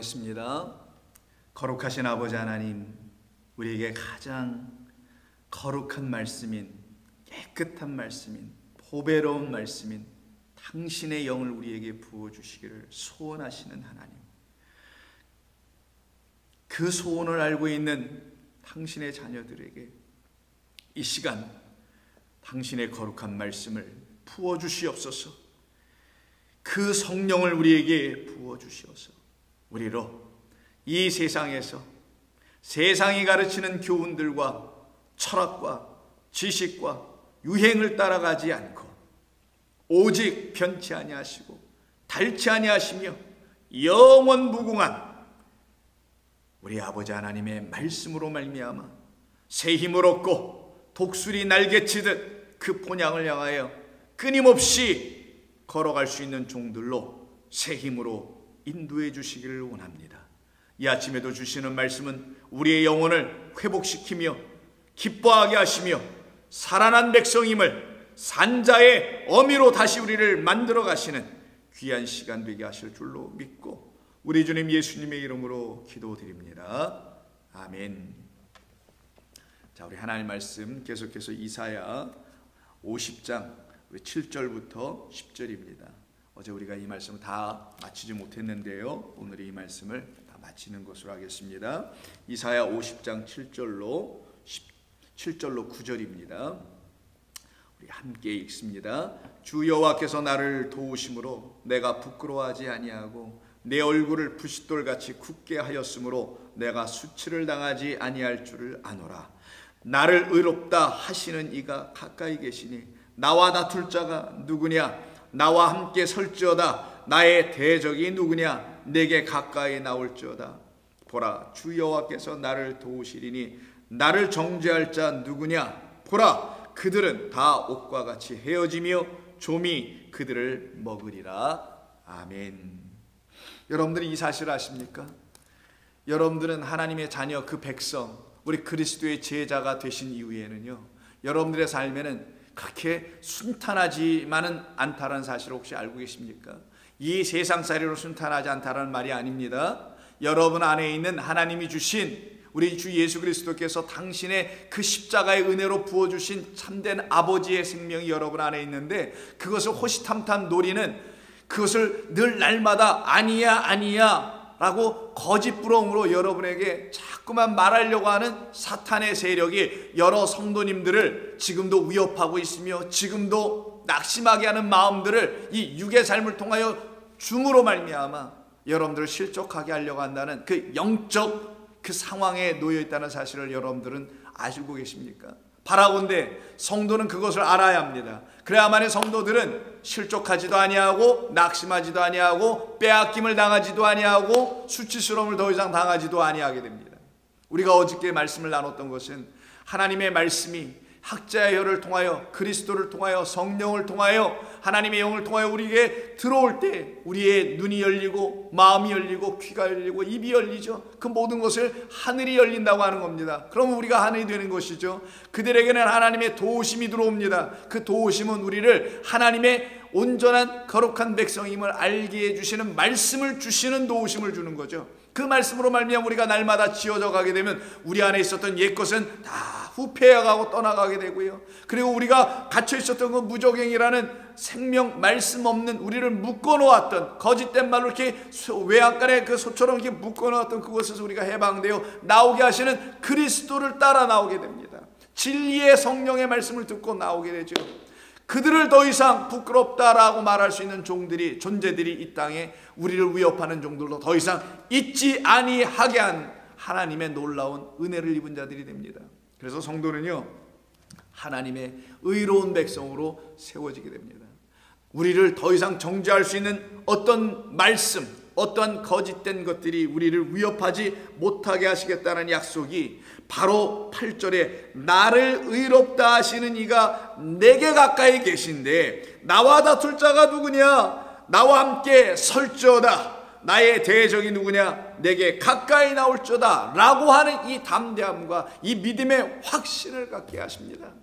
기도하겠습니다. 거룩하신 아버지 하나님, 우리에게 가장 거룩한 말씀인, 깨끗한 말씀인, 보배로운 말씀인 당신의 영을 우리에게 부어주시기를 소원하시는 하나님, 그 소원을 알고 있는 당신의 자녀들에게 이 시간 당신의 거룩한 말씀을 부어주시옵소서. 그 성령을 우리에게 부어주시옵소서. 우리로 이 세상에서 세상이 가르치는 교훈들과 철학과 지식과 유행을 따라가지 않고 오직 변치 아니하시고 닳지 아니하시며 영원 무궁한 우리 아버지 하나님의 말씀으로 말미암아 새 힘을 얻고 독수리 날개치듯 그 본향을 향하여 끊임없이 걸어갈 수 있는 종들로 새 힘으로 인도해 주시기를 원합니다. 이 아침에도 주시는 말씀은 우리의 영혼을 회복시키며 기뻐하게 하시며 살아난 백성임을 산자의 어미로 다시 우리를 만들어 가시는 귀한 시간 되게 하실 줄로 믿고 우리 주님 예수님의 이름으로 기도드립니다. 아멘. 자, 우리 하나님 말씀 계속해서 이사야 50장 7절부터 10절입니다. 어제 우리가 이 말씀을 다 마치지 못했는데요, 오늘 이 말씀을 다 마치는 것으로 하겠습니다. 이사야 50장 7절로 9절입니다. 우리 함께 읽습니다. 주 여호와께서 나를 도우심으로 내가 부끄러워하지 아니하고 내 얼굴을 부싯돌같이 굳게 하였으므로 내가 수치를 당하지 아니할 줄을 아노라. 나를 의롭다 하시는 이가 가까이 계시니 나와 다툴 자가 누구냐? 나와 함께 설지어다. 나의 대적이 누구냐? 내게 가까이 나올지어다. 보라, 주 여호와께서 나를 도우시리니 나를 정죄할 자 누구냐? 보라, 그들은 다 옷과 같이 헤어지며 좀이 그들을 먹으리라. 아멘. 여러분들이 이 사실을 아십니까? 여러분들은 하나님의 자녀, 그 백성, 우리 그리스도의 제자가 되신 이후에는요, 여러분들의 삶에는 그렇게 순탄하지만은 않다라는 사실을 혹시 알고 계십니까? 이 세상살이로 순탄하지 않다라는 말이 아닙니다. 여러분 안에 있는 하나님이 주신 우리 주 예수 그리스도께서 당신의 그 십자가의 은혜로 부어주신 참된 아버지의 생명이 여러분 안에 있는데, 그것을 호시탐탐 노리는, 그것을 늘 날마다 아니야 라고 거짓 부러움으로 여러분에게 자꾸만 말하려고 하는 사탄의 세력이 여러 성도님들을 지금도 위협하고 있으며 지금도 낙심하게 하는 마음들을 이 육의 삶을 통하여 줌으로 말미암아 여러분들을 실족하게 하려고 한다는 그 영적 그 상황에 놓여 있다는 사실을 여러분들은 아시고 계십니까? 바라건대 성도는 그것을 알아야 합니다. 그래야만이 성도들은 실족하지도 아니하고 낙심하지도 아니하고 빼앗김을 당하지도 아니하고 수치스러움을 더 이상 당하지도 아니하게 됩니다. 우리가 어저께 말씀을 나눴던 것은 하나님의 말씀이 학자의 혀를 통하여, 그리스도를 통하여, 성령을 통하여, 하나님의 영을 통하여 우리에게 들어올 때 우리의 눈이 열리고 마음이 열리고 귀가 열리고 입이 열리죠. 그 모든 것을 하늘이 열린다고 하는 겁니다. 그러면 우리가 하늘이 되는 것이죠. 그들에게는 하나님의 도우심이 들어옵니다. 그 도우심은 우리를 하나님의 온전한 거룩한 백성임을 알게 해주시는 말씀을 주시는 도우심을 주는 거죠. 그 말씀으로 말미암아 우리가 날마다 지어져 가게 되면 우리 안에 있었던 옛것은 다 후패해가고 떠나가게 되고요, 그리고 우리가 갇혀 있었던 그 무적행이라는 생명 말씀 없는, 우리를 묶어놓았던, 거짓된 말로 이렇게 외양간에 그 소처럼 이렇게 묶어놓았던 그것에서 우리가 해방되어 나오게 하시는 그리스도를 따라 나오게 됩니다. 진리의 성령의 말씀을 듣고 나오게 되죠. 그들을 더 이상 부끄럽다라고 말할 수 있는 종들이, 존재들이 이 땅에 우리를 위협하는 종들도 더 이상 있지 아니하게 한 하나님의 놀라운 은혜를 입은 자들이 됩니다. 그래서 성도는요, 하나님의 의로운 백성으로 세워지게 됩니다. 우리를 더 이상 정죄할 수 있는 어떤 말씀, 어떤 거짓된 것들이 우리를 위협하지 못하게 하시겠다는 약속이 바로 8절에 나를 의롭다 하시는 이가 내게 가까이 계신데 나와 다툴 자가 누구냐? 나와 함께 설지어다. 나의 대적이 누구냐? 내게 가까이 나올지어다 라고 하는 이 담대함과 이 믿음의 확신을 갖게 하십니다.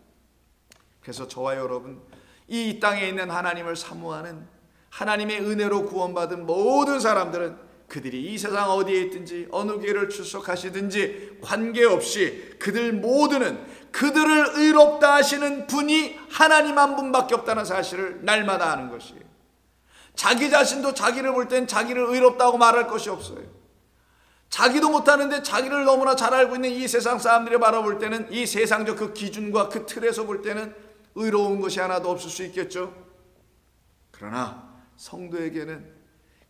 그래서 저와 여러분, 이 땅에 있는 하나님을 사모하는, 하나님의 은혜로 구원받은 모든 사람들은 그들이 이 세상 어디에 있든지 어느 교회를 출석하시든지 관계없이 그들 모두는 그들을 의롭다 하시는 분이 하나님 한 분밖에 없다는 사실을 날마다 아는 것이에요. 자기 자신도 자기를 볼 땐 자기를 의롭다고 말할 것이 없어요. 자기도 못하는데 자기를 너무나 잘 알고 있는 이 세상 사람들이 바라볼 때는, 이 세상적 그 기준과 그 틀에서 볼 때는 의로운 것이 하나도 없을 수 있겠죠. 그러나 성도에게는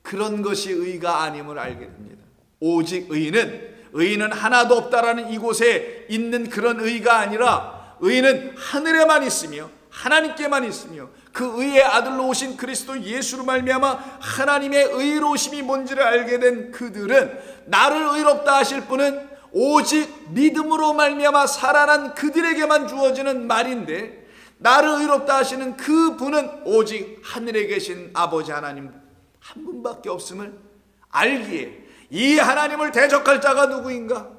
그런 것이 의가 아님을 알게 됩니다. 오직 의는 하나도 없다라는 이곳에 있는 그런 의가 아니라, 의는 하늘에만 있으며 하나님께만 있으며 그 의의 아들로 오신 그리스도 예수로 말미암아 하나님의 의로우심이 뭔지를 알게 된 그들은, 나를 의롭다 하실 분은 오직 믿음으로 말미암아 살아난 그들에게만 주어지는 말인데, 나를 의롭다 하시는 그 분은 오직 하늘에 계신 아버지 하나님 한 분밖에 없음을 알기에, 이 하나님을 대적할 자가 누구인가?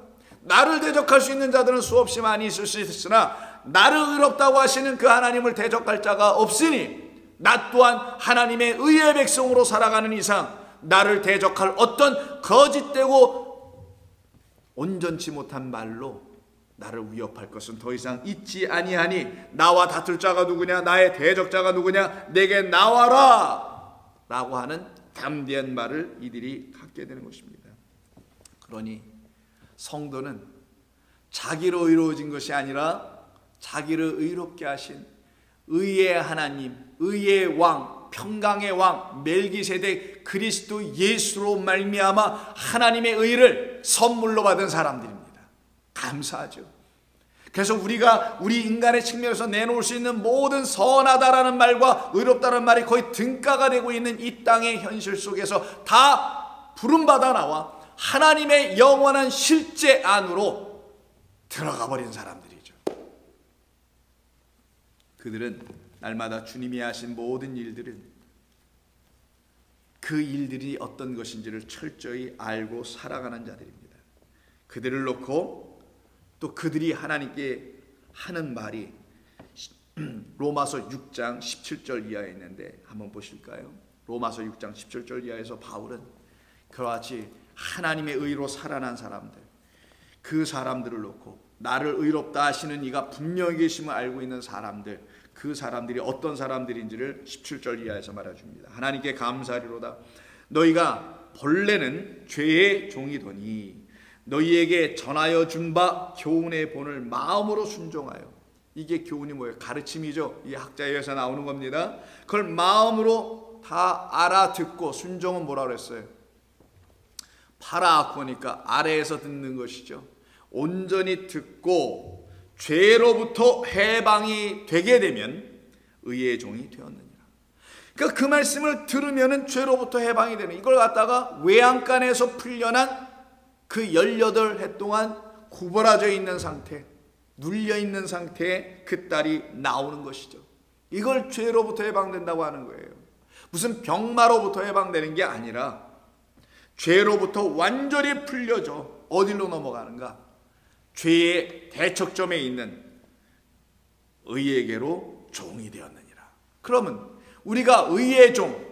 나를 대적할 수 있는 자들은 수없이 많이 있을 수 있으나 나를 의롭다고 하시는 그 하나님을 대적할 자가 없으니, 나 또한 하나님의 의의 백성으로 살아가는 이상 나를 대적할 어떤 거짓되고 온전치 못한 말로 나를 위협할 것은 더 이상 있지 아니하니, 나와 다툴 자가 누구냐? 나의 대적자가 누구냐? 내게 나와라! 라고 하는 담대한 말을 이들이 갖게 되는 것입니다. 그러니 성도는 자기로 의로워진 것이 아니라 자기를 의롭게 하신 의의 하나님, 의의 왕, 평강의 왕 멜기세덱 그리스도 예수로 말미암아 하나님의 의를 선물로 받은 사람들입니다. 감사하죠. 그래서 우리가 우리 인간의 측면에서 내놓을 수 있는 모든 선하다라는 말과 의롭다는 말이 거의 등가가 되고 있는 이 땅의 현실 속에서 다 부름받아 나와 하나님의 영원한 실제 안으로 들어가 버린 사람들이죠. 그들은 날마다 주님이 하신 모든 일들은, 그 일들이 어떤 것인지를 철저히 알고 살아가는 자들입니다. 그들을 놓고 또 그들이 하나님께 하는 말이 로마서 6장 17절 이하에 있는데 한번 보실까요? 로마서 6장 17절 이하에서 바울은 그와 같이 하나님의 의로 살아난 사람들, 그 사람들을 놓고 나를 의롭다 하시는 이가 분명히 계심을 알고 있는 사람들, 그 사람들이 어떤 사람들인지를 17절 이하에서 말해줍니다. 하나님께 감사하리로다. 너희가 본래는 죄의 종이더니 너희에게 전하여 준 바 교훈의 본을 마음으로 순종하여, 이게 교훈이 뭐예요? 가르침이죠. 이 학자에서 나오는 겁니다. 그걸 마음으로 다 알아듣고, 순종은 뭐라 그랬어요? 파라아쿠니까 아래에서 듣는 것이죠. 온전히 듣고 죄로부터 해방이 되게 되면 의의 종이 되었느니라. 그러니까 그 말씀을 들으면 죄로부터 해방이 되는, 이걸 갖다가 외양간에서 풀려난 그 18해 동안 구부러져 있는 상태, 눌려 있는 상태에 그 딸이 나오는 것이죠. 이걸 죄로부터 해방된다고 하는 거예요. 무슨 병마로부터 해방되는 게 아니라 죄로부터 완전히 풀려져 어디로 넘어가는가? 죄의 대척점에 있는 의에게로 종이 되었느니라. 그러면 우리가 의의 종,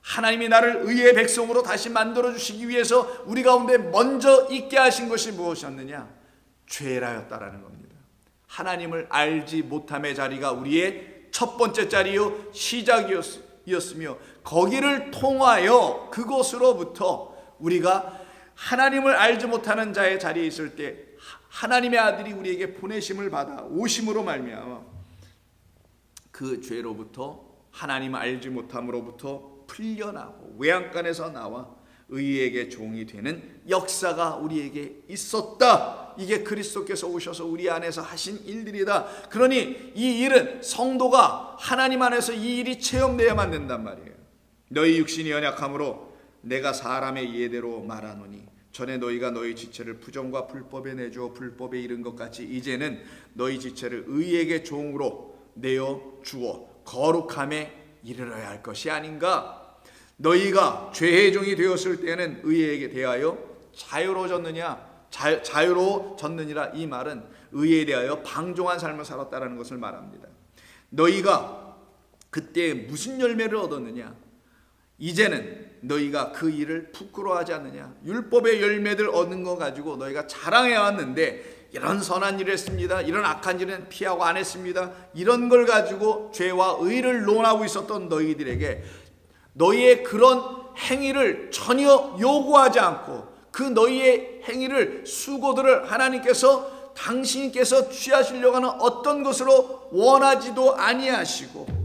하나님이 나를 의의 백성으로 다시 만들어주시기 위해서 우리 가운데 먼저 있게 하신 것이 무엇이었느냐? 죄라였다라는 겁니다. 하나님을 알지 못함의 자리가 우리의 첫 번째 자리요 시작이었으며, 거기를 통하여 그곳으로부터 우리가 하나님을 알지 못하는 자의 자리에 있을 때 하나님의 아들이 우리에게 보내심을 받아 오심으로 말미암아 그 죄로부터, 하나님을 알지 못함으로부터 풀려나고 외양간에서 나와 의에게 종이 되는 역사가 우리에게 있었다. 이게 그리스도께서 오셔서 우리 안에서 하신 일들이다. 그러니 이 일은 성도가 하나님 안에서 이 일이 체험되어야만 된단 말이에요. 너희 육신이 연약함으로 내가 사람의 예대로 말하노니, 전에 너희가 너희 지체를 부정과 불법에 내주어 불법에 이른 것 같이 이제는 너희 지체를 의에게 종으로 내어 주어 거룩함에 이르러야 할 것이 아닌가? 너희가 죄의 종이 되었을 때는 의에게 대하여 자유로워졌느니라. 이 말은 의에 대하여 방종한 삶을 살았다라는 것을 말합니다. 너희가 그때 무슨 열매를 얻었느냐? 이제는 너희가 그 일을 부끄러워하지 않느냐? 율법의 열매들 얻는 거 가지고 너희가 자랑해 왔는데 이런 선한 일을 했습니다, 이런 악한 일은 피하고 안 했습니다, 이런 걸 가지고 죄와 의를 논하고 있었던 너희들에게 너희의 그런 행위를 전혀 요구하지 않고 그 너희의 행위를 수고들을 하나님께서 당신께서 취하시려고 하는 어떤 것으로 원하지도 아니하시고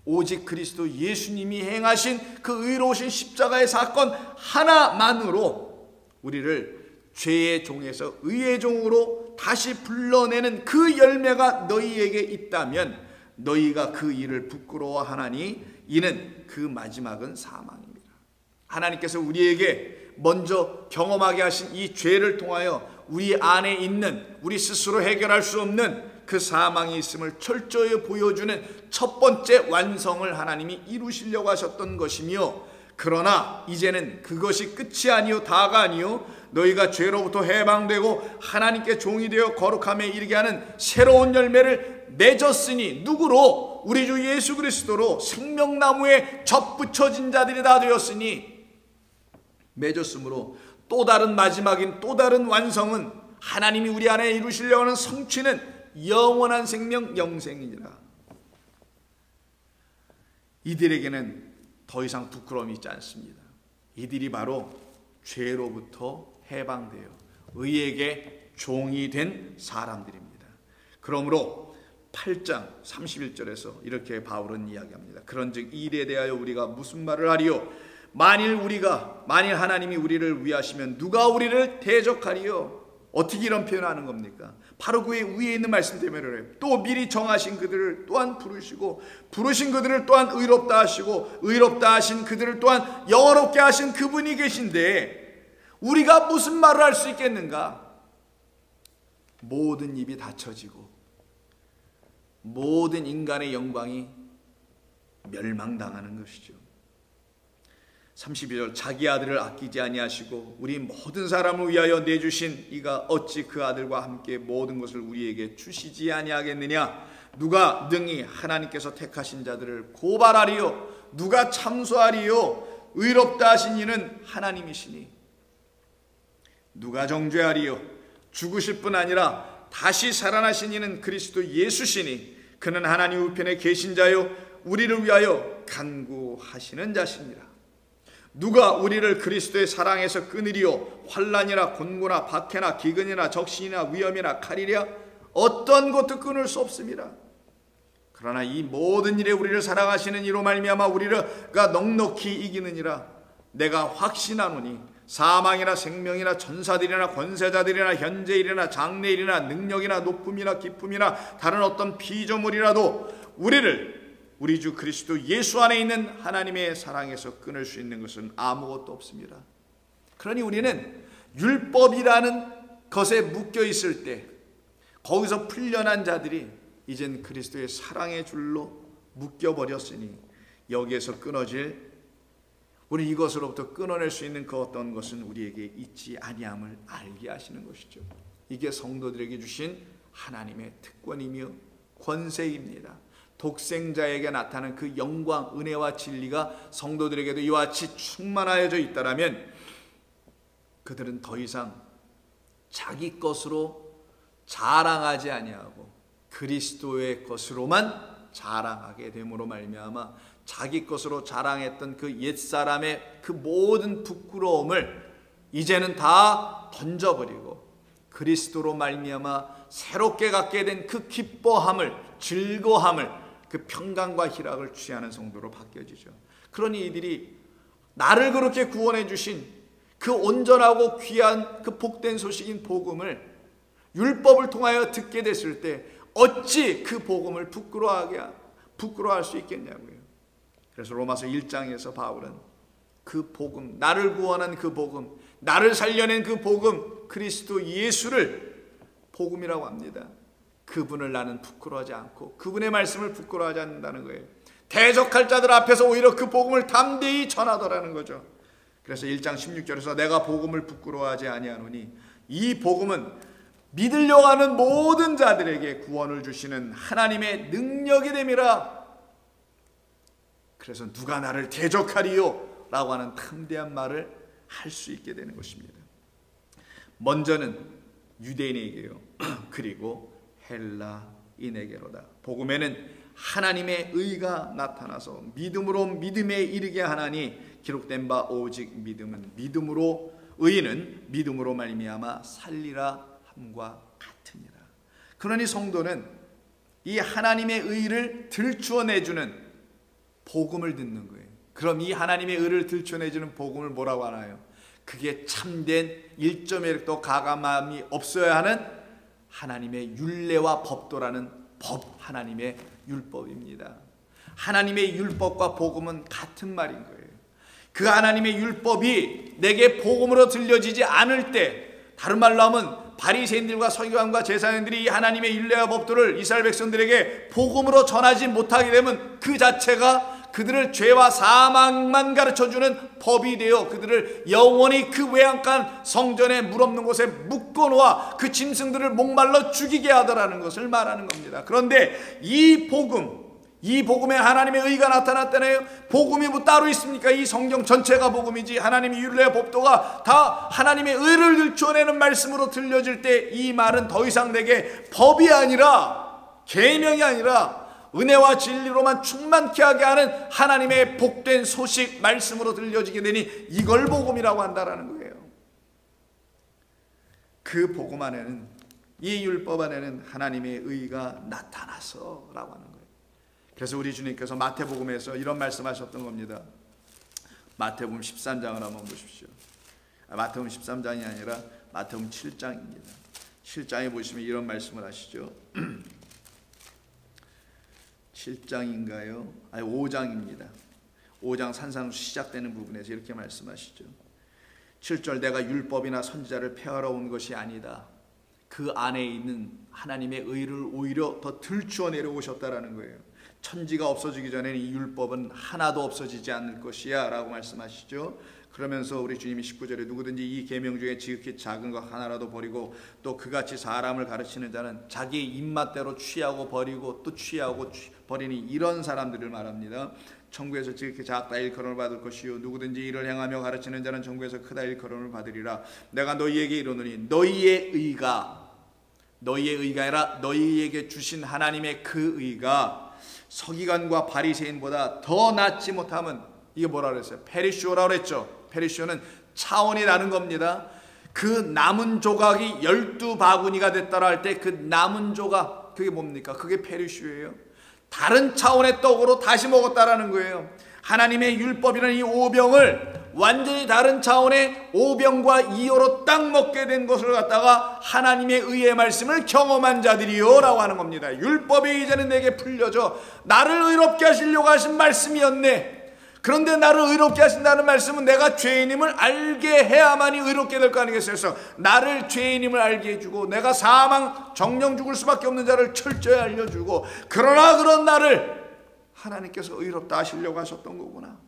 오직 그리스도 예수님이 행하신 그 의로우신 십자가의 사건 하나만으로 우리를 죄의 종에서 의의 종으로 다시 불러내는 그 열매가 너희에게 있다면 너희가 그 일을 부끄러워하나니 이는 그 마지막은 사망입니다. 하나님께서 우리에게 먼저 경험하게 하신 이 죄를 통하여 우리 안에 있는 우리 스스로 해결할 수 없는 그 사망이 있음을 철저히 보여주는 첫 번째 완성을 하나님이 이루시려고 하셨던 것이며, 그러나 이제는 그것이 끝이 아니요 다가 아니요 너희가 죄로부터 해방되고 하나님께 종이 되어 거룩함에 이르게 하는 새로운 열매를 맺었으니 누구로? 우리 주 예수 그리스도로 생명나무에 접붙여진 자들이 다 되었으니 맺었으므로 또 다른 마지막인 또 다른 완성은 하나님이 우리 안에 이루시려고 하는 성취는 영원한 생명 영생이니라. 이들에게는 더 이상 부끄러움이 있지 않습니다. 이들이 바로 죄로부터 해방되어 의에게 종이 된 사람들입니다. 그러므로 8장 31절에서 이렇게 바울은 이야기합니다. 그런즉 이 일에 대하여 우리가 무슨 말을 하리요? 만일 하나님이 우리를 위하시면 누가 우리를 대적하리요? 어떻게 이런 표현을 하는 겁니까? 바로 그 위에 있는 말씀 때문에 해요. 또 미리 정하신 그들을 또한 부르시고 부르신 그들을 또한 의롭다 하시고 의롭다 하신 그들을 또한 영원롭게 하신 그분이 계신데 우리가 무슨 말을 할 수 있겠는가? 모든 입이 닫혀지고 모든 인간의 영광이 멸망당하는 것이죠. 32절 자기 아들을 아끼지 아니하시고 우리 모든 사람을 위하여 내주신 이가 어찌 그 아들과 함께 모든 것을 우리에게 주시지 아니하겠느냐? 누가 능히 하나님께서 택하신 자들을 고발하리요? 누가 참소하리요? 의롭다 하신 이는 하나님이시니 누가 정죄하리요? 죽으실 뿐 아니라 다시 살아나신 이는 그리스도 예수시니 그는 하나님 우편에 계신 자요 우리를 위하여 간구하시는 자십니다. 누가 우리를 그리스도의 사랑에서 끊으리요? 환난이나 곤고나 박해나 기근이나 적신이나 위험이나 칼이랴 어떤 것도 끊을 수 없습니다. 그러나 이 모든 일에 우리를 사랑하시는 이로 말미암아 우리가 넉넉히 이기느니라. 내가 확신하노니 사망이나 생명이나 천사들이나 권세자들이나 현재일이나 장래일이나 능력이나 높음이나 기쁨이나 다른 어떤 피조물이라도 우리를 우리 주 그리스도 예수 안에 있는 하나님의 사랑에서 끊을 수 있는 것은 아무것도 없습니다. 그러니 우리는 율법이라는 것에 묶여 있을 때 거기서 풀려난 자들이 이젠 그리스도의 사랑의 줄로 묶여버렸으니 여기에서 끊어질 우리 이것으로부터 끊어낼 수 있는 그 어떤 것은 우리에게 있지 아니함을 알게 하시는 것이죠. 이게 성도들에게 주신 하나님의 특권이며 권세입니다. 독생자에게 나타나는 그 영광, 은혜와 진리가 성도들에게도 이와 같이 충만하여져 있다면 그들은 더 이상 자기 것으로 자랑하지 아니하고 그리스도의 것으로만 자랑하게 됨으로 말미암아 자기 것으로 자랑했던 그 옛사람의 그 모든 부끄러움을 이제는 다 던져버리고 그리스도로 말미암아 새롭게 갖게 된 그 기뻐함을, 즐거움을, 그 평강과 희락을 취하는 성도로 바뀌어지죠. 그러니 이들이 나를 그렇게 구원해 주신 그 온전하고 귀한 그 복된 소식인 복음을 율법을 통하여 듣게 됐을 때 어찌 그 복음을 부끄러워할 수 있겠냐고요. 그래서 로마서 1장에서 바울은 그 복음, 나를 구원한 그 복음, 나를 살려낸 그 복음, 그리스도 예수를 복음이라고 합니다. 그분을 나는 부끄러워하지 않고 그분의 말씀을 부끄러워하지 않는다는 거예요. 대적할 자들 앞에서 오히려 그 복음을 담대히 전하더라는 거죠. 그래서 1장 16절에서 내가 복음을 부끄러워하지 아니하노니 이 복음은 믿으려고 하는 모든 자들에게 구원을 주시는 하나님의 능력이 됨이라. 그래서 누가 나를 대적하리요? 라고 하는 탐대한 말을 할 수 있게 되는 것입니다. 먼저는 유대인에게요. 그리고 헬라인에게로다. 복음에는 하나님의 의가 나타나서 믿음으로 믿음에 이르게 하나니 기록된 바 오직 믿음은 믿음으로 의인은 믿음으로 말미암아 살리라 함과 같으니라. 그러니 성도는 이 하나님의 의를 들추어내주는 복음을 듣는 거예요. 그럼 이 하나님의 의를 들추어내주는 복음을 뭐라고 하나요? 그게 참된 1.1도 가감함이 없어야 하는 하나님의 율례와 법도라는 법, 하나님의 율법입니다. 하나님의 율법과 복음은 같은 말인 거예요. 그 하나님의 율법이 내게 복음으로 들려지지 않을 때, 다른 말로 하면 바리새인들과 서기관과 제사장들이 이 하나님의 율례와 법도를 이스라엘 백성들에게 복음으로 전하지 못하게 되면 그 자체가 그들을 죄와 사망만 가르쳐주는 법이 되어 그들을 영원히 그 외양간 성전에 물 없는 곳에 묶어놓아 그 짐승들을 목말라 죽이게 하더라는 것을 말하는 겁니다. 그런데 이 복음에 하나님의 의가 나타났다네요. 복음이 뭐 따로 있습니까? 이 성경 전체가 복음이지 하나님의 율례와 법도가 다 하나님의 의를 들춰내는 말씀으로 들려질 때 이 말은 더 이상 내게 법이 아니라 계명이 아니라 은혜와 진리로만 충만케 하게 하는 하나님의 복된 소식 말씀으로 들려지게 되니 이걸 복음이라고 한다라는 거예요. 그 복음 안에는, 이 율법 안에는 하나님의 의가 나타나서 라고 하는 거예요. 그래서 우리 주님께서 마태복음에서 이런 말씀하셨던 겁니다. 마태복음 13장을 한번 보십시오. 마태복음 13장이 아니라 마태복음 7장입니다. 7장에 보시면 이런 말씀을 하시죠. 7장인가요? 아니 5장입니다. 5장 산상수 시작되는 부분에서 이렇게 말씀하시죠. 7절 내가 율법이나 선지자를 폐하러 온 것이 아니다. 그 안에 있는 하나님의 의를 오히려 더 들추어 내려오셨다라는 거예요. 천지가 없어지기 전에는 이 율법은 하나도 없어지지 않을 것이야 라고 말씀하시죠. 그러면서 우리 주님이 19절에 누구든지 이 계명 중에 지극히 작은 것 하나라도 버리고 또 그같이 사람을 가르치는 자는 자기 입맛대로 취하고 버리고 또 취하고 버리니 이런 사람들을 말합니다. 천국에서 지극히 작다 일컬음을 받을 것이요 누구든지 이를 행하며 가르치는 자는 천국에서 크다 일컬음을 받으리라. 내가 너희에게 이르노니 너희의 의가 아니라 너희에게 주신 하나님의 그 의가 서기관과 바리새인보다 더 낫지 못하면, 이게 뭐라 그랬어요? 페리시오라고 그랬죠. 페리시오는 차원이 다른 겁니다. 그 남은 조각이 12바구니가 됐다라 할 때 그 남은 조각, 그게 뭡니까? 그게 페리시오예요. 다른 차원의 떡으로 다시 먹었다라는 거예요. 하나님의 율법이라는 이 오병을 완전히 다른 차원의 오병과 이어로 딱 먹게 된 것을 갖다가 하나님의 의의 말씀을 경험한 자들이요 라고 하는 겁니다. 율법이 이제는 내게 풀려져 나를 의롭게 하시려고 하신 말씀이었네. 그런데 나를 의롭게 하신다는 말씀은 내가 죄인임을 알게 해야만이 의롭게 될 거 아니겠어요? 그래서 나를 죄인임을 알게 해주고 내가 사망 정령 죽을 수밖에 없는 자를 철저히 알려주고, 그러나 그런 나를 하나님께서 의롭다 하시려고 하셨던 거구나.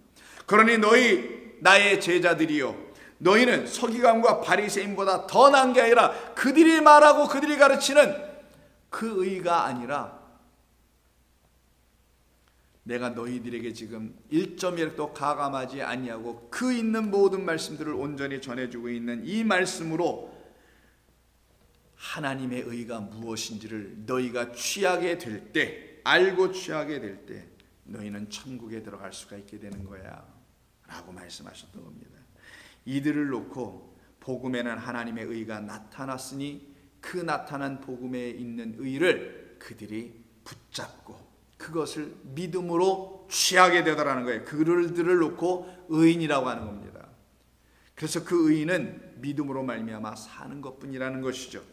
그러니 너희 나의 제자들이요, 너희는 서기관과 바리새인보다 더 나은 게 아니라 그들이 말하고 그들이 가르치는 그 의가 아니라 내가 너희들에게 지금 1.1도 가감하지 아니하고 그 있는 모든 말씀들을 온전히 전해주고 있는 이 말씀으로 하나님의 의가 무엇인지를 너희가 취하게 될 때, 알고 취하게 될 때 너희는 천국에 들어갈 수가 있게 되는 거야 라고 말씀하셨던 겁니다. 이들을 놓고 복음에는 하나님의 의가 나타났으니 그 나타난 복음에 있는 의를 그들이 붙잡고 그것을 믿음으로 취하게 되더라는 거예요. 그들을 놓고 의인이라고 하는 겁니다. 그래서 그 의인은 믿음으로 말미암아 사는 것뿐이라는 것이죠.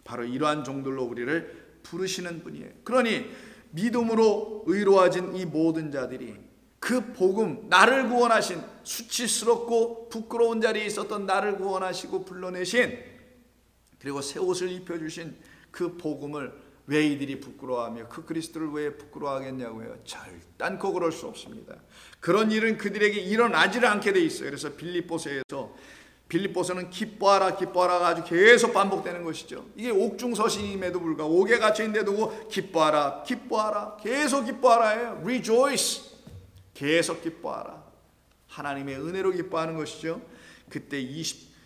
바로 이러한 종들로 우리를 부르시는 분이에요. 그러니 믿음으로 의로워진 이 모든 자들이 그 복음, 나를 구원하신, 수치스럽고 부끄러운 자리에 있었던 나를 구원하시고 불러내신, 그리고 새 옷을 입혀주신 그 복음을 왜 이들이 부끄러워하며 그 그리스도를 왜 부끄러워하겠냐고요? 절단코 그럴 수 없습니다. 그런 일은 그들에게 일어나지를 않게 돼 있어요. 그래서 빌립보서는 기뻐하라 기뻐하라가 아주 계속 반복되는 것이죠. 이게 옥중서신임에도 불구하고 옥에 갇혀있는데도 기뻐하라 기뻐하라 계속 기뻐하라예요. Rejoice, 계속 기뻐하라. 하나님의 은혜로 기뻐하는 것이죠. 그때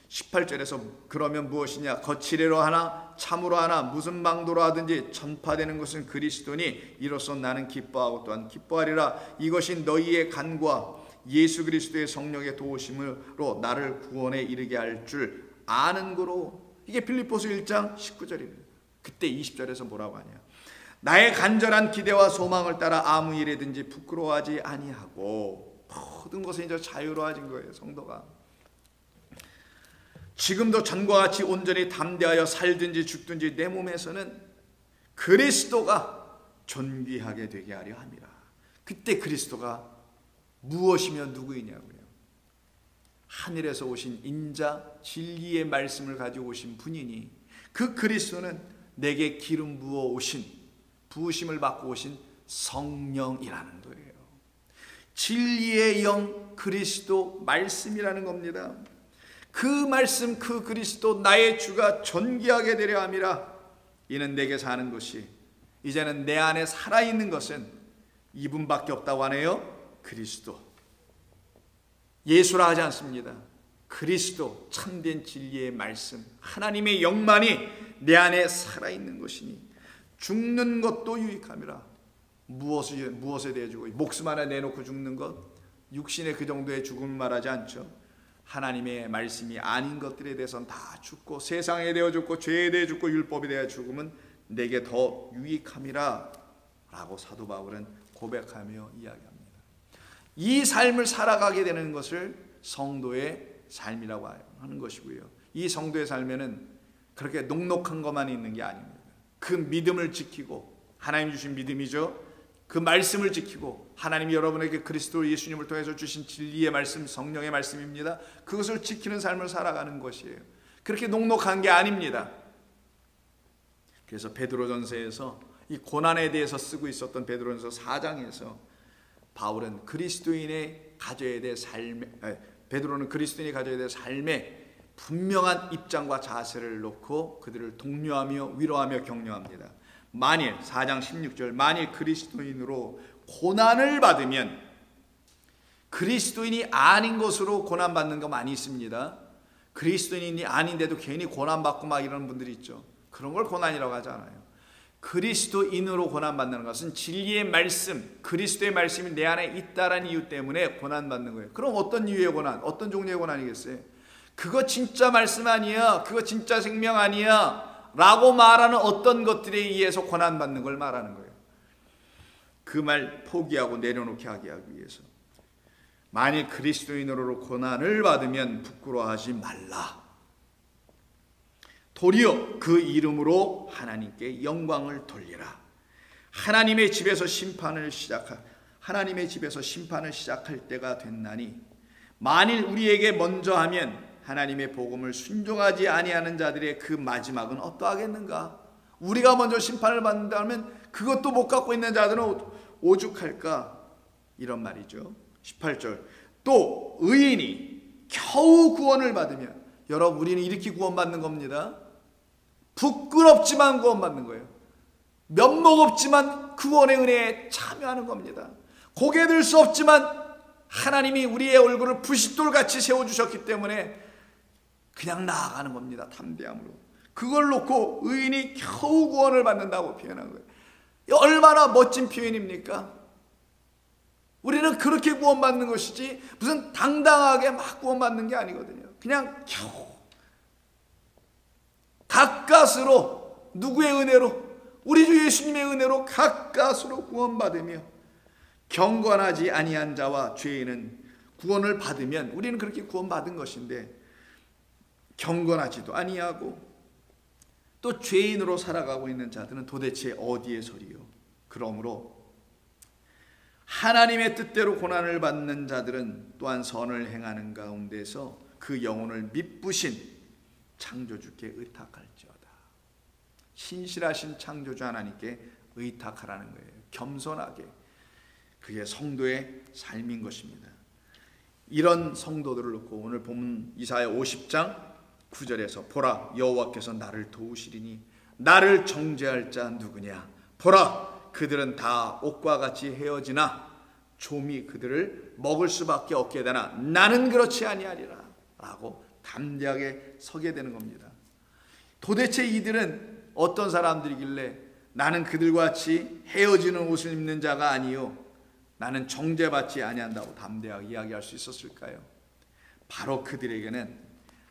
18절에서 그러면 무엇이냐? 거칠애로 하나 참으로 하나 무슨 방도로 하든지 전파되는 것은 그리스도니 이로써 나는 기뻐하고 또한 기뻐하리라. 이것이 너희의 간구와 예수 그리스도의 성령의 도우심으로 나를 구원에 이르게 할 줄 아는 거로. 이게 필립보서 1장 19절입니다. 그때 20절에서 뭐라고 하냐? 나의 간절한 기대와 소망을 따라 아무 일에든지 부끄러워하지 아니하고. 모든 것에 이제 자유로워진 거예요, 성도가. 지금도 전과 같이 온전히 담대하여 살든지 죽든지 내 몸에서는 그리스도가 존귀하게 되게 하려 함이라. 그때 그리스도가 무엇이며 누구이냐고요? 하늘에서 오신 인자 진리의 말씀을 가지고 오신 분이니 그 그리스도는 내게 기름 부어 오신, 부으심을 받고 오신 성령이라는 거예요. 진리의 영 그리스도 말씀이라는 겁니다. 그 말씀 그 그리스도 나의 주가 존귀하게 되려 함이라. 이는 내게 사는 것이, 이제는 내 안에 살아있는 것은 이분밖에 없다고 하네요. 그리스도. 예수라 하지 않습니다. 그리스도, 참된 진리의 말씀, 하나님의 영만이 내 안에 살아있는 것이니 죽는 것도 유익함이라. 무엇에 대해 죽어? 목숨 하나 내놓고 죽는 것? 육신의 그 정도의 죽음을 말하지 않죠. 하나님의 말씀이 아닌 것들에 대해서는 다 죽고, 세상에 대해 죽고, 죄에 대해 죽고, 율법에 대해 죽음은 내게 더 유익함이라 라고 사도 바울은 고백하며 이야기합니다. 이 삶을 살아가게 되는 것을 성도의 삶이라고 하는 것이고요. 이 성도의 삶에는 그렇게 녹록한 것만 있는 게 아닙니다. 그 믿음을 지키고, 하나님 주신 믿음이죠. 그 말씀을 지키고, 하나님이 여러분에게 그리스도 예수님을 통해서 주신 진리의 말씀, 성령의 말씀입니다. 그것을 지키는 삶을 살아가는 것이에요. 그렇게 녹록한 게 아닙니다. 그래서 베드로전서에서 이 고난에 대해서 쓰고 있었던 베드로전서 4장에서 바울은 그리스도인의 가져야 될 베드로는 그리스도인이 가져야 될 삶에 분명한 입장과 자세를 놓고 그들을 독려하며 위로하며 격려합니다. 만일 4장 16절 만일 그리스도인으로 고난을 받으면, 그리스도인이 아닌 것으로 고난받는 거 많이 있습니다. 그리스도인이 아닌데도 괜히 고난받고 막 이러는 분들이 있죠. 그런 걸 고난이라고 하지 않아요. 그리스도인으로 고난받는 것은 진리의 말씀, 그리스도의 말씀이 내 안에 있다는 이유 때문에 고난받는 거예요. 그럼 어떤 이유의 고난, 어떤 종류의 고난이겠어요? 그거 진짜 말씀 아니야, 그거 진짜 생명 아니야 라고 말하는 어떤 것들에 의해서 고난받는 걸 말하는 거예요. 그 말 포기하고 내려놓게 하기 위해서. 만일 그리스도인으로 고난을 받으면 부끄러워하지 말라. 도리어 그 이름으로 하나님께 영광을 돌리라. 하나님의 집에서 심판을 시작할 때가 됐나니, 만일 우리에게 먼저 하면 하나님의 복음을 순종하지 아니하는 자들의 그 마지막은 어떠하겠는가? 우리가 먼저 심판을 받는다면 그것도 못 갖고 있는 자들은 오죽할까? 이런 말이죠. 18절 또 의인이 겨우 구원을 받으면, 여러분 우리는 이렇게 구원받는 겁니다. 부끄럽지만 구원받는 거예요. 면목 없지만 구원의 은혜에 참여하는 겁니다. 고개 들 수 없지만 하나님이 우리의 얼굴을 부싯돌같이 세워주셨기 때문에 그냥 나아가는 겁니다. 담대함으로. 그걸 놓고 의인이 겨우 구원을 받는다고 표현한 거예요. 얼마나 멋진 표현입니까? 우리는 그렇게 구원받는 것이지 무슨 당당하게 막 구원받는 게 아니거든요. 그냥 겨우 가까스로, 누구의 은혜로? 우리 주 예수님의 은혜로 가까스로 구원받으며, 경건하지 아니한 자와 죄인은 구원을 받으면, 우리는 그렇게 구원받은 것인데 경건하지도 아니하고 또 죄인으로 살아가고 있는 자들은 도대체 어디에 서리요? 그러므로 하나님의 뜻대로 고난을 받는 자들은 또한 선을 행하는 가운데서 그 영혼을 미쁘신 창조주께 의탁할지어다. 신실하신 창조주 하나님께 의탁하라는 거예요. 겸손하게. 그게 성도의 삶인 것입니다. 이런 성도들을 놓고 오늘 본문 이사야 50장 9절에서 보라 여호와께서 나를 도우시리니 나를 정죄할 자 누구냐? 보라 그들은 다 옷과 같이 헤어지나 좀이 그들을 먹을 수밖에 없게 되나 나는 그렇지 아니하리라 라고 담대하게 서게 되는 겁니다. 도대체 이들은 어떤 사람들이길래 나는 그들과 같이 헤어지는 옷을 입는 자가 아니요 나는 정죄받지 아니한다고 담대하게 이야기할 수 있었을까요? 바로 그들에게는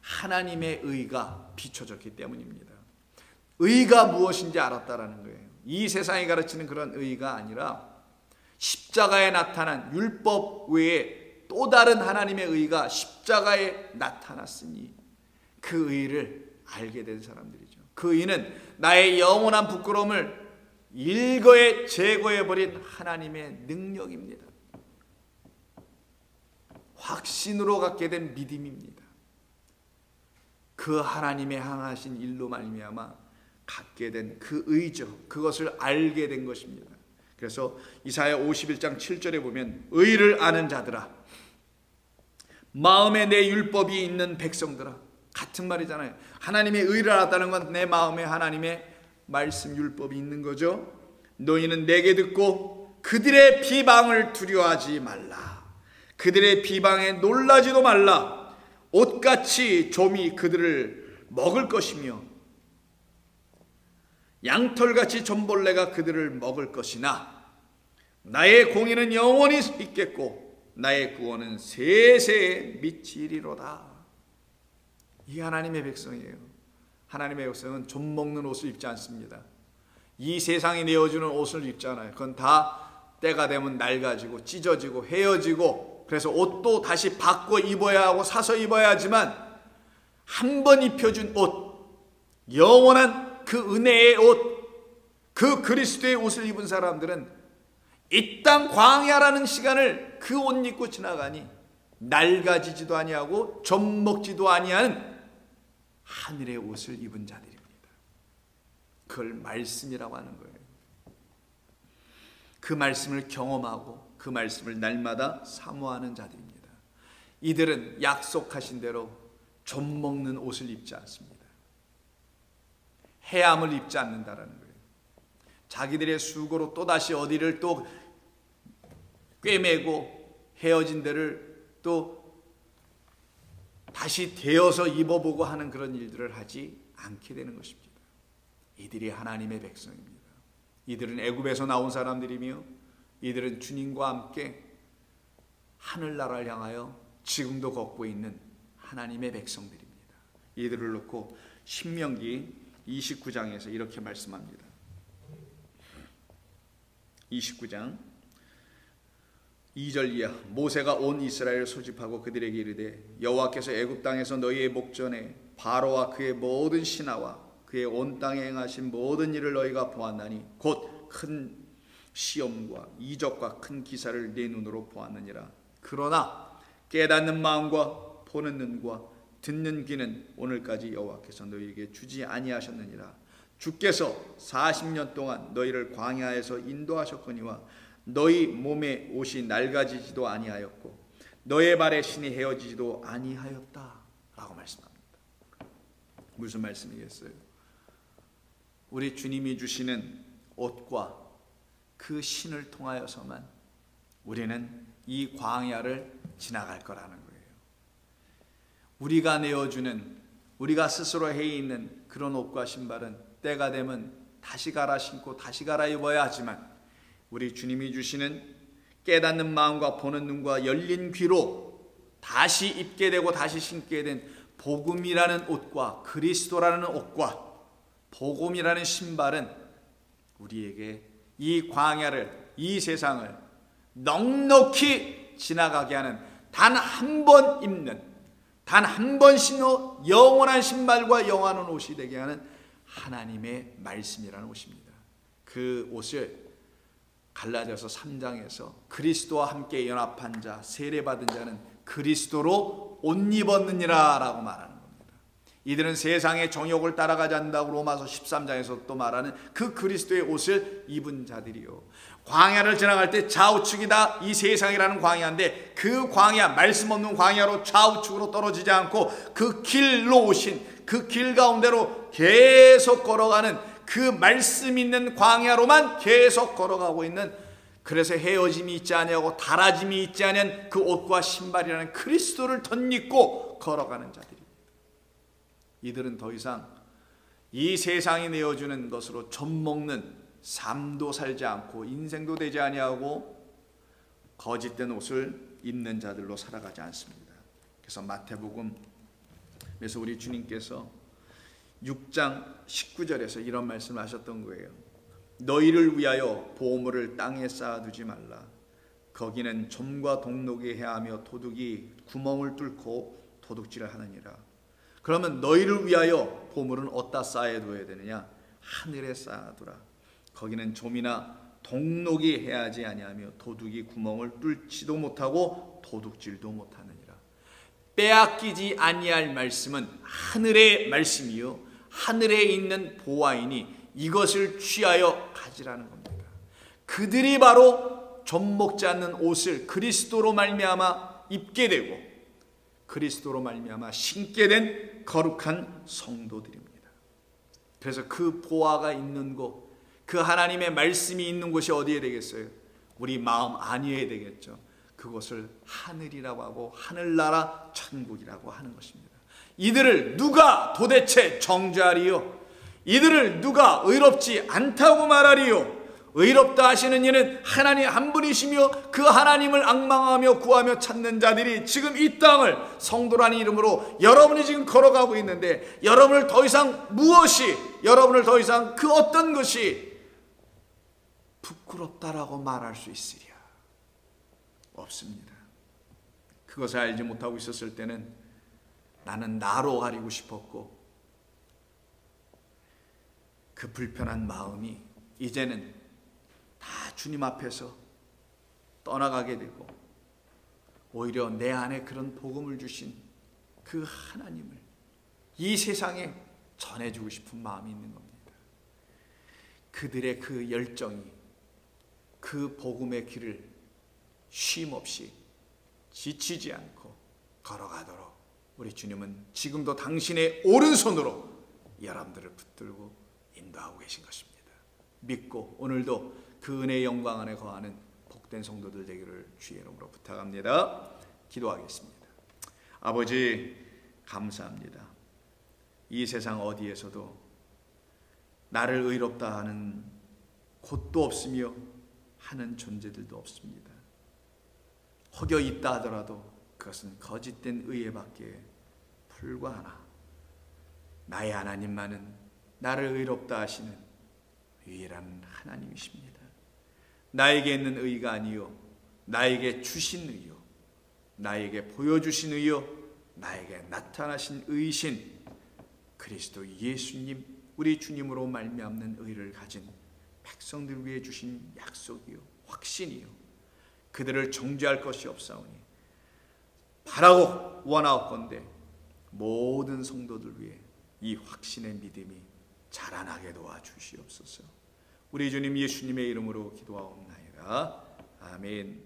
하나님의 의가 비춰졌기 때문입니다. 의가 무엇인지 알았다라는 거예요. 이 세상이 가르치는 그런 의가 아니라 십자가에 나타난 율법 외에 또 다른 하나님의 의가 십자가에 나타났으니 그 의를 알게 된 사람들이죠. 그 의는 나의 영원한 부끄러움을 일거에 제거해버린 하나님의 능력입니다. 확신으로 갖게 된 믿음입니다. 그 하나님의 향하신 일로 말미암아 갖게 된 그 의죠. 그것을 알게 된 것입니다. 그래서 이사야 51장 7절에 보면 의를 아는 자들아 마음에 내 율법이 있는 백성들아, 같은 말이잖아요. 하나님의 의를 알았다는 건 내 마음에 하나님의 말씀 율법이 있는 거죠. 너희는 내게 듣고 그들의 비방을 두려워하지 말라. 그들의 비방에 놀라지도 말라. 옷같이 좀이 그들을 먹을 것이며 양털같이 좀벌레가 그들을 먹을 것이나 나의 공의는 영원히 있겠고 나의 구원은 세세에 미치리로다. 이 하나님의 백성이에요. 하나님의 백성은 좀 먹는 옷을 입지 않습니다. 이 세상이 내어주는 옷을 입잖아요. 그건 다 때가 되면 낡아지고 찢어지고 헤어지고 그래서 옷도 다시 바꿔 입어야 하고 사서 입어야 하지만 한 번 입혀준 옷, 영원한 그 은혜의 옷, 그 그리스도의 옷을 입은 사람들은 이 땅 광야라는 시간을 그 옷 입고 지나가니 낡아지지도 아니하고 좀 먹지도 아니하는 하늘의 옷을 입은 자들입니다. 그걸 말씀이라고 하는 거예요. 그 말씀을 경험하고 그 말씀을 날마다 사모하는 자들입니다. 이들은 약속하신 대로 좀 먹는 옷을 입지 않습니다. 해함을 입지 않는다라는 거예요. 자기들의 수고로 또다시 어디를 또 꿰매고 헤어진 데를 또 다시 대어서 입어보고 하는 그런 일들을 하지 않게 되는 것입니다. 이들이 하나님의 백성입니다. 이들은 애굽에서 나온 사람들이며 이들은 주님과 함께 하늘나라를 향하여 지금도 걷고 있는 하나님의 백성들입니다. 이들을 놓고 신명기 29장에서 이렇게 말씀합니다. 29장 2절 이하 모세가 온 이스라엘을 소집하고 그들에게 이르되 여호와께서 애굽 땅에서 너희의 목전에 바로와 그의 모든 신하와 그의 온 땅에 행하신 모든 일을 너희가 보았나니 곧 큰 시험과 이적과 큰 기사를 내 눈으로 보았느니라. 그러나 깨닫는 마음과 보는 눈과 듣는 귀는 오늘까지 여호와께서 너희에게 주지 아니하셨느니라. 주께서 40년 동안 너희를 광야에서 인도하셨거니와 너희 몸의 옷이 낡아지지도 아니하였고 너의 발의 신이 헤어지지도 아니하였다 라고 말씀합니다. 무슨 말씀이겠어요? 우리 주님이 주시는 옷과 그 신을 통하여서만 우리는 이 광야를 지나갈 거라는 거예요. 우리가 내어주는, 우리가 스스로 해 있는 그런 옷과 신발은 때가 되면 다시 갈아 신고 다시 갈아 입어야 하지만 우리 주님이 주시는 깨닫는 마음과 보는 눈과 열린 귀로 다시 입게 되고 다시 신게 된 복음이라는 옷과 그리스도라는 옷과 복음이라는 신발은 우리에게 이 광야를, 이 세상을 넉넉히 지나가게 하는 단 한 번 입는, 단 한 번 신어 영원한 신발과 영원한 옷이 되게 하는 하나님의 말씀이라는 옷입니다. 그 옷을 갈라디아서 3장에서 그리스도와 함께 연합한 자, 세례받은 자는 그리스도로 옷 입었느니라 라고 말하는 겁니다. 이들은 세상의 정욕을 따라가지 않는다고 로마서 13장에서 또 말하는 그 그리스도의 옷을 입은 자들이요. 광야를 지나갈 때 좌우측이 다 이 세상이라는 광야인데 그 광야, 말씀 없는 광야로 좌우측으로 떨어지지 않고 그 길로 오신 그 길 가운데로 계속 걸어가는 그 말씀 있는 광야로만 계속 걸어가고 있는 그래서 헤어짐이 있지 아니하고 닳아짐이 있지 아니한 그 옷과 신발이라는 그리스도를 덧입고 걸어가는 자들입니다. 이들은 더 이상 이 세상이 내어주는 것으로 젖먹는 삶도 살지 않고 인생도 되지 아니하고 거짓된 옷을 입는 자들로 살아가지 않습니다. 그래서 마태복음에서 우리 주님께서 6장 19절에서 이런 말씀을 하셨던 거예요. 너희를 위하여 보물을 땅에 쌓아두지 말라. 거기는 좀과 동록이 해하며 도둑이 구멍을 뚫고 도둑질을 하느니라. 그러면 너희를 위하여 보물은 어디다 쌓아둬야 되느냐? 하늘에 쌓아두라. 거기는 좀이나 동록이 해하지 아니하며 도둑이 구멍을 뚫지도 못하고 도둑질도 못하느니라. 빼앗기지 아니할 말씀은 하늘의 말씀이요 하늘에 있는 보화이니 이것을 취하여 가지라는 겁니다. 그들이 바로 젖먹지 않는 옷을 그리스도로 말미암아 입게 되고 그리스도로 말미암아 신게 된 거룩한 성도들입니다. 그래서 그 보화가 있는 곳, 그 하나님의 말씀이 있는 곳이 어디에 되겠어요? 우리 마음 안위에 되겠죠. 그것을 하늘이라고 하고 하늘나라 천국이라고 하는 것입니다. 이들을 누가 도대체 정죄하리요? 이들을 누가 의롭지 않다고 말하리요? 의롭다 하시는 이는 하나님 한 분이시며 그 하나님을 앙망하며 구하며 찾는 자들이 지금 이 땅을 성도라는 이름으로 여러분이 지금 걸어가고 있는데 여러분을 더 이상 여러분을 더 이상 그 어떤 것이 부끄럽다라고 말할 수 있으랴? 없습니다. 그것을 알지 못하고 있었을 때는 나는 나로 가리고 싶었고 그 불편한 마음이 이제는 다 주님 앞에서 떠나가게 되고 오히려 내 안에 그런 복음을 주신 그 하나님을 이 세상에 전해주고 싶은 마음이 있는 겁니다. 그들의 그 열정이 그 복음의 길을 쉼없이 지치지 않고 걸어가도록 우리 주님은 지금도 당신의 오른손으로 여러분들을 붙들고 인도하고 계신 것입니다. 믿고 오늘도 그 은혜의 영광 안에 거하는 복된 성도들 되기를 주의 이름으로 부탁합니다. 기도하겠습니다. 아버지 감사합니다. 이 세상 어디에서도 나를 의롭다 하는 곳도 없으며 하는 존재들도 없습니다. 혹여 있다 하더라도 그것은 거짓된 의에밖에 불과하나 나의 하나님만은 나를 의롭다 하시는 유일한 하나님이십니다. 나에게 있는 의가 아니요 나에게 주신 의요 나에게 보여주신 의요 나에게 나타나신 의이신 그리스도 예수님 우리 주님으로 말미암는 의를 가진 백성들 위해 주신 약속이요 확신이요 그들을 정죄할 것이 없사오니 바라고 원하옵건대 모든 성도들 위해 이 확신의 믿음이 자라나게 도와주시옵소서. 우리 주님 예수님의 이름으로 기도하옵나이다. 아멘.